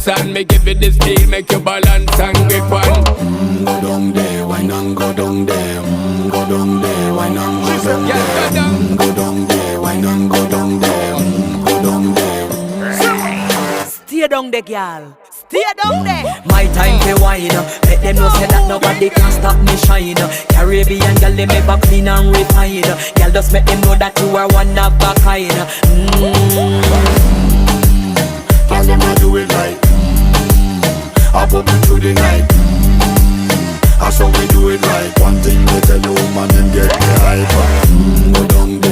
dance and me give it this feel, make you balance and grip on. Go down there, why not go down there? Go down there, why not go down there? Go down there, why not go down there? Go down there. Stay down there, girl. Stay down there. My time to wine. Let them know say that nobody can stop me shine. Caribbean girl, they make back clean and refine. Girl, just make them know that you are one of a kind. Tell them I do it right. I pop it through the night. That's how we do it right. One thing we tell you, man, and get the hype. Go down there.